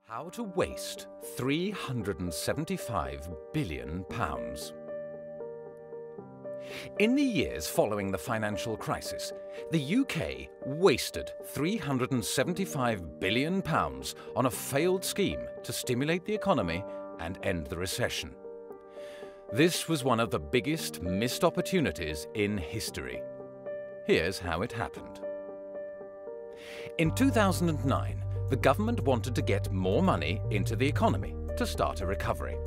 How to waste £375 billion. In the years following the financial crisis, the UK wasted £375 billion on a failed scheme to stimulate the economy and end the recession. This was one of the biggest missed opportunities in history. Here's how it happened. In 2009, the government wanted to get more money into the economy to start a recovery.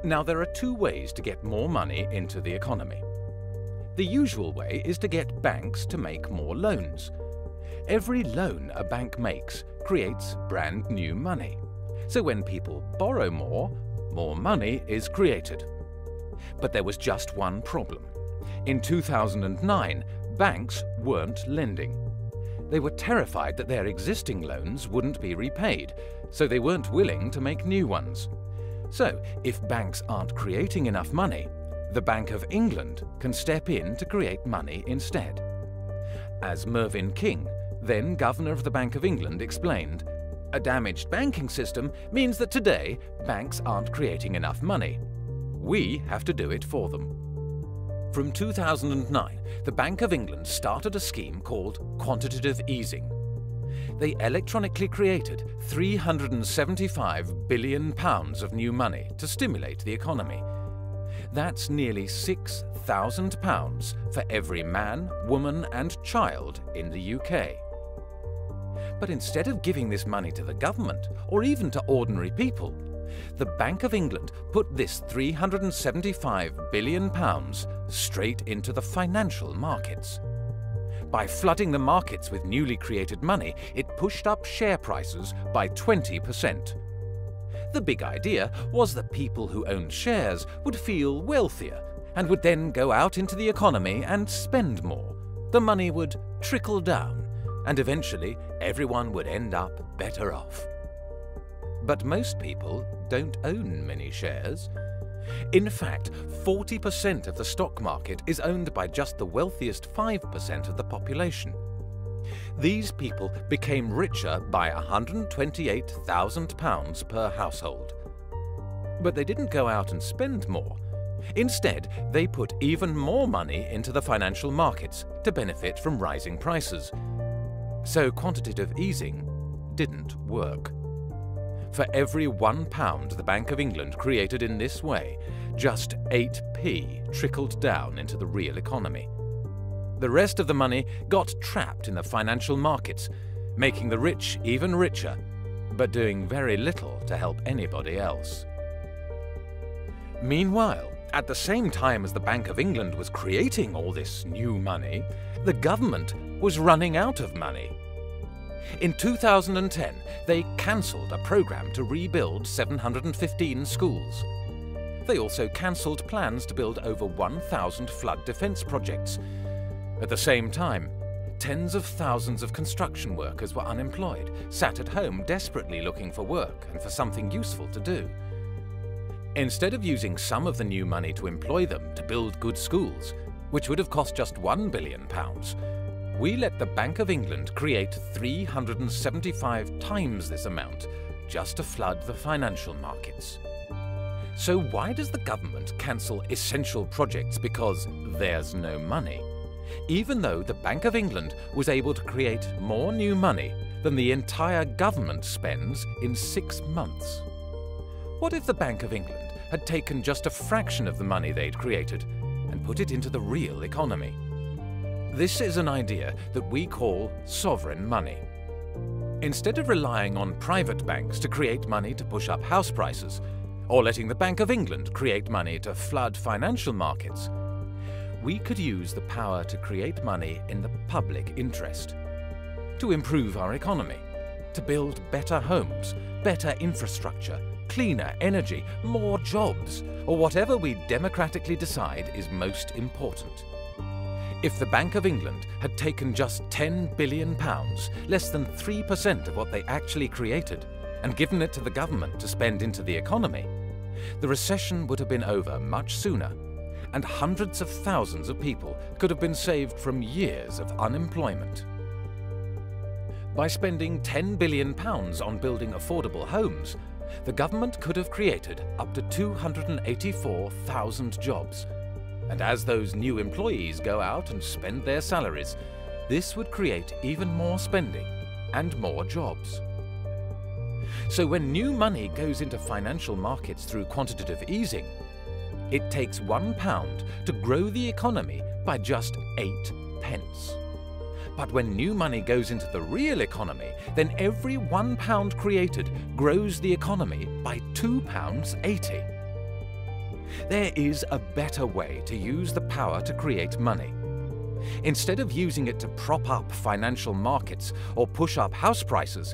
Now, there are two ways to get more money into the economy. The usual way is to get banks to make more loans. Every loan a bank makes creates brand new money. So when people borrow more money is created. But there was just one problem. In 2009, banks weren't lending. They were terrified that their existing loans wouldn't be repaid, so they weren't willing to make new ones. So, if banks aren't creating enough money, the Bank of England can step in to create money instead. As Mervyn King, then Governor of the Bank of England, explained, "A damaged banking system means that today banks aren't creating enough money. We have to do it for them." From 2009, the Bank of England started a scheme called Quantitative Easing. They electronically created £375 billion of new money to stimulate the economy. That's nearly £6,000 for every man, woman and child in the UK. But instead of giving this money to the government or even to ordinary people, the Bank of England put this £375 billion straight into the financial markets. By flooding the markets with newly created money, it pushed up share prices by 20%. The big idea was that people who owned shares would feel wealthier and would then go out into the economy and spend more. The money would trickle down, and eventually everyone would end up better off. But most people don't own many shares. In fact, 40% of the stock market is owned by just the wealthiest 5% of the population. These people became richer by £128,000 per household. But they didn't go out and spend more. Instead, they put even more money into the financial markets to benefit from rising prices. So quantitative easing didn't work. For every £1 the Bank of England created in this way, just 8p trickled down into the real economy. The rest of the money got trapped in the financial markets, making the rich even richer, but doing very little to help anybody else. Meanwhile, at the same time as the Bank of England was creating all this new money, the government was running out of money. In 2010, they cancelled a programme to rebuild 715 schools. They also cancelled plans to build over 1,000 flood defence projects. At the same time, tens of thousands of construction workers were unemployed, sat at home desperately looking for work and for something useful to do. Instead of using some of the new money to employ them to build good schools, which would have cost just £1 billion, we let the Bank of England create 375 times this amount just to flood the financial markets. So why does the government cancel essential projects because there's no money, even though the Bank of England was able to create more new money than the entire government spends in 6 months? What if the Bank of England had taken just a fraction of the money they'd created and put it into the real economy? This is an idea that we call sovereign money. Instead of relying on private banks to create money to push up house prices, or letting the Bank of England create money to flood financial markets, we could use the power to create money in the public interest, to improve our economy, to build better homes, better infrastructure, cleaner energy, more jobs, or whatever we democratically decide is most important. If the Bank of England had taken just £10 billion, less than 3% of what they actually created, and given it to the government to spend into the economy, the recession would have been over much sooner, and hundreds of thousands of people could have been saved from years of unemployment. By spending £10 billion on building affordable homes, the government could have created up to 284,000 jobs. And as those new employees go out and spend their salaries, this would create even more spending and more jobs. So when new money goes into financial markets through quantitative easing, it takes £1 to grow the economy by just 8 pence. But when new money goes into the real economy, then every £1 created grows the economy by £2.80. There is a better way to use the power to create money. Instead of using it to prop up financial markets or push up house prices,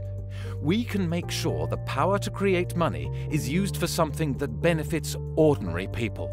we can make sure the power to create money is used for something that benefits ordinary people.